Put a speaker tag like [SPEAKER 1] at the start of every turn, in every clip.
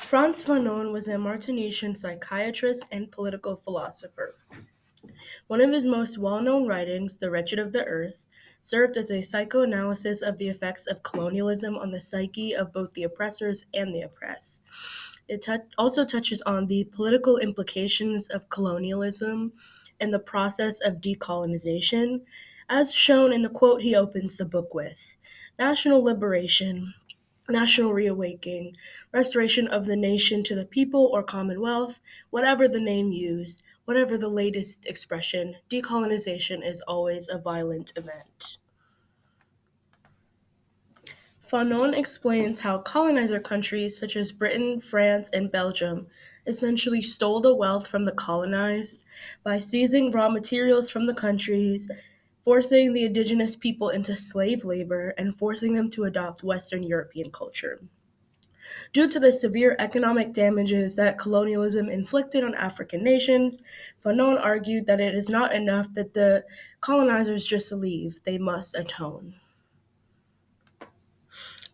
[SPEAKER 1] Frantz Fanon was a Martinician psychiatrist and political philosopher. One of his most well-known writings, The Wretched of the Earth, served as a psychoanalysis of the effects of colonialism on the psyche of both the oppressors and the oppressed. It also touches on the political implications of colonialism and the process of decolonization, as shown in the quote he opens the book with: national liberation, national reawakening, restoration of the nation to the people or commonwealth, whatever the name used, whatever the latest expression, decolonization is always a violent event. Fanon explains how colonizer countries such as Britain, France, and Belgium essentially stole the wealth from the colonized by seizing raw materials from the countries, forcing the indigenous people into slave labor, and forcing them to adopt Western European culture. Due to the severe economic damages that colonialism inflicted on African nations, Fanon argued that it is not enough that the colonizers just leave, they must atone.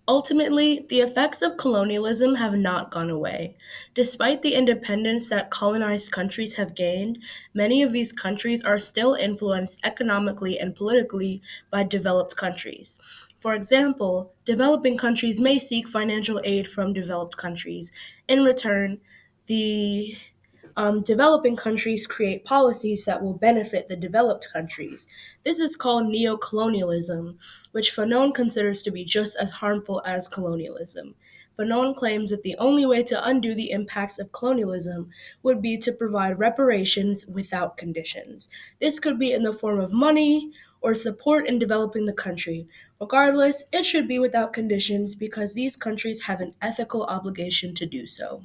[SPEAKER 1] Ultimately, the effects of colonialism have not gone away. Despite the independence that colonized countries have gained, many of these countries are still influenced economically and politically by developed countries. For example, developing countries may seek financial aid from developed countries. In return, the developing countries create policies that will benefit the developed countries. This is called neocolonialism, which Fanon considers to be just as harmful as colonialism. Fanon claims that the only way to undo the impacts of colonialism would be to provide reparations without conditions. This could be in the form of money or support in developing the country. Regardless, it should be without conditions because these countries have an ethical obligation to do so.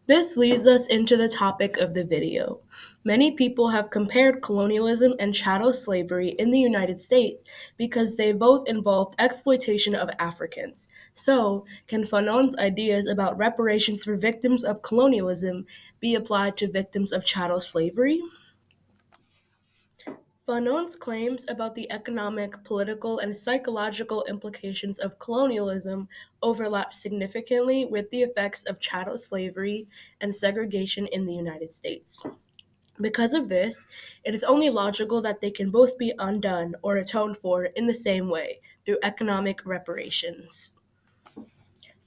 [SPEAKER 1] This leads us into the topic of the video. Many people have compared colonialism and chattel slavery in the United States because they both involved exploitation of Africans. So, can Fanon's ideas about reparations for victims of colonialism be applied to victims of chattel slavery? Fanon's claims about the economic, political, and psychological implications of colonialism overlap significantly with the effects of chattel slavery and segregation in the United States. Because of this, it is only logical that they can both be undone or atoned for in the same way, through economic reparations.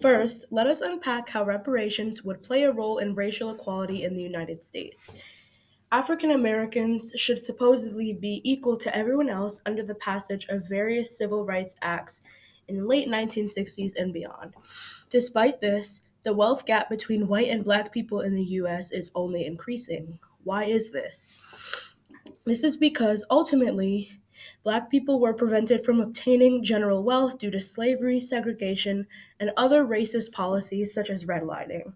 [SPEAKER 1] First, let us unpack how reparations would play a role in racial equality in the United States. African Americans should supposedly be equal to everyone else under the passage of various civil rights acts in the late 1960s and beyond. Despite this, the wealth gap between white and black people in the US is only increasing. Why is this? This is because ultimately, black people were prevented from obtaining general wealth due to slavery, segregation, and other racist policies such as redlining.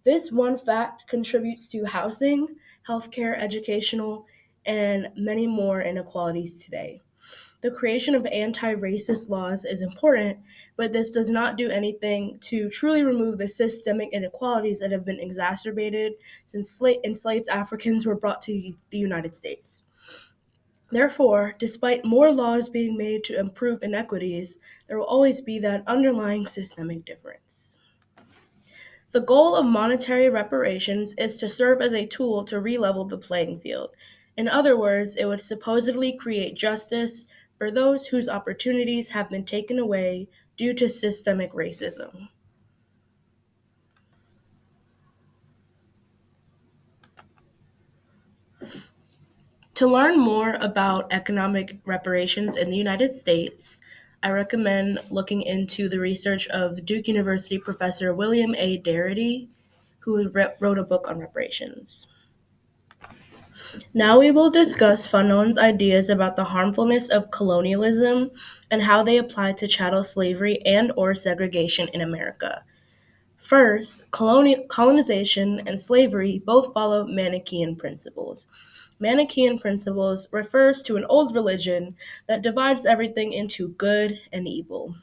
[SPEAKER 1] This one fact contributes to housing, healthcare, educational, and many more inequalities today. The creation of anti racist laws is important, but this does not do anything to truly remove the systemic inequalities that have been exacerbated since enslaved Africans were brought to the United States. Therefore, despite more laws being made to improve inequities, there will always be that underlying systemic difference. The goal of monetary reparations is to serve as a tool to re-level the playing field. In other words, it would supposedly create justice for those whose opportunities have been taken away due to systemic racism. To learn more about economic reparations in the United States, I recommend looking into the research of Duke University professor William A. Darity, who wrote a book on reparations. Now we will discuss Fanon's ideas about the harmfulness of colonialism and how they apply to chattel slavery and or segregation in America. First, colonization and slavery both follow Manichaean principles. Manichaean principles refers to an old religion that divides everything into good and evil.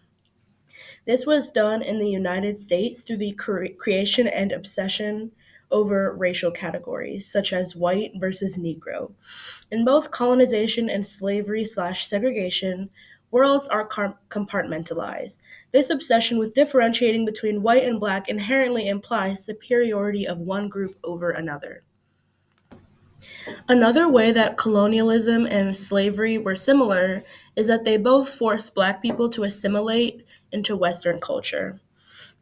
[SPEAKER 1] This was done in the United States through the creation and obsession over racial categories, such as white versus Negro. In both colonization and slavery/segregation worlds are compartmentalized. This obsession with differentiating between white and black inherently implies superiority of one group over another. Another way that colonialism and slavery were similar is that they both forced black people to assimilate into Western culture.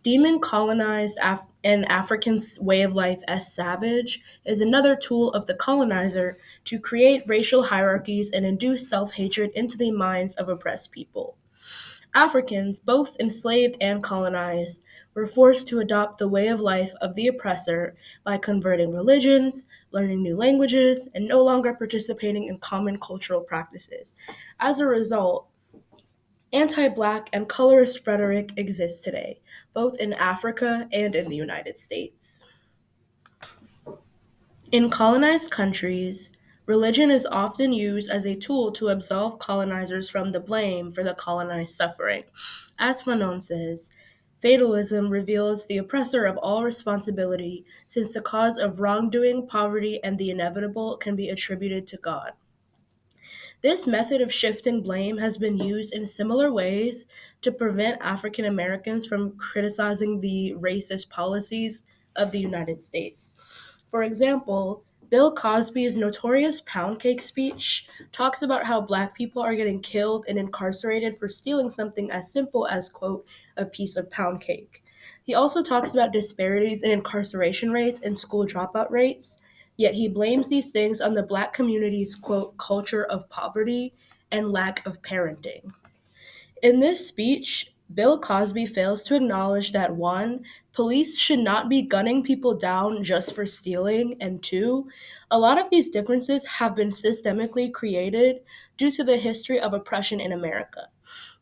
[SPEAKER 1] Demon colonized an African's way of life as savage is another tool of the colonizer to create racial hierarchies and induce self hatred into the minds of oppressed people. Africans, both enslaved and colonized, were forced to adopt the way of life of the oppressor by converting religions, learning new languages, and no longer participating in common cultural practices. As a result, anti black and colorist rhetoric exists today, both in Africa and in the United States. In colonized countries, religion is often used as a tool to absolve colonizers from the blame for the colonized suffering. As Fanon says, fatalism reveals the oppressor of all responsibility, since the cause of wrongdoing, poverty, and the inevitable can be attributed to God. This method of shifting blame has been used in similar ways to prevent African Americans from criticizing the racist policies of the United States. For example, Bill Cosby's notorious pound cake speech talks about how black people are getting killed and incarcerated for stealing something as simple as, quote, a piece of pound cake. He also talks about disparities in incarceration rates and school dropout rates, yet he blames these things on the black community's, quote, culture of poverty and lack of parenting. In this speech, Bill Cosby fails to acknowledge that one, police should not be gunning people down just for stealing, and two, a lot of these differences have been systemically created due to the history of oppression in America.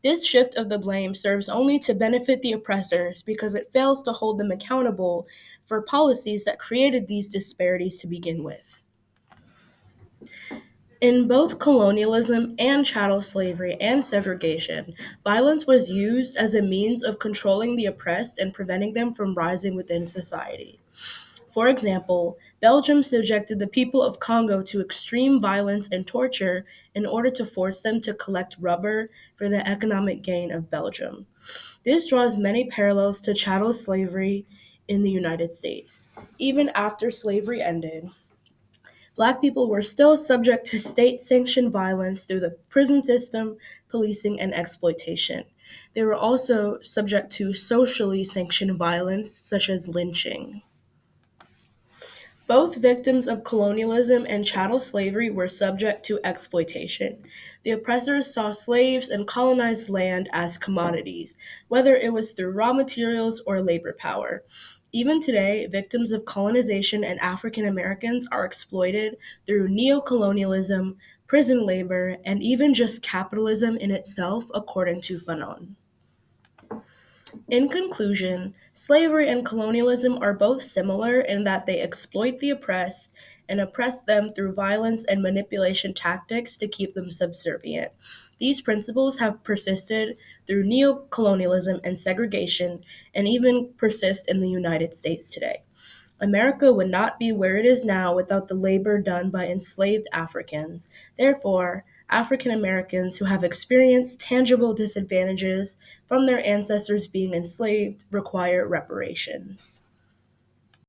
[SPEAKER 1] This shift of the blame serves only to benefit the oppressors because it fails to hold them accountable for policies that created these disparities to begin with. In both colonialism and chattel slavery and segregation, violence was used as a means of controlling the oppressed and preventing them from rising within society. For example, Belgium subjected the people of Congo to extreme violence and torture in order to force them to collect rubber for the economic gain of Belgium. This draws many parallels to chattel slavery in the United States. Even after slavery ended, Black people were still subject to state sanctioned violence through the prison system, policing, and exploitation. They were also subject to socially sanctioned violence, such as lynching. Both victims of colonialism and chattel slavery were subject to exploitation. The oppressors saw slaves and colonized land as commodities, whether it was through raw materials or labor power. Even today, victims of colonization and African Americans are exploited through neocolonialism, prison labor, and even just capitalism in itself, according to Fanon. In conclusion, slavery and colonialism are both similar in that they exploit the oppressed and oppress them through violence and manipulation tactics to keep them subservient. These principles have persisted through neocolonialism and segregation and even persist in the United States today. America would not be where it is now without the labor done by enslaved Africans. Therefore, African Americans who have experienced tangible disadvantages from their ancestors being enslaved require reparations.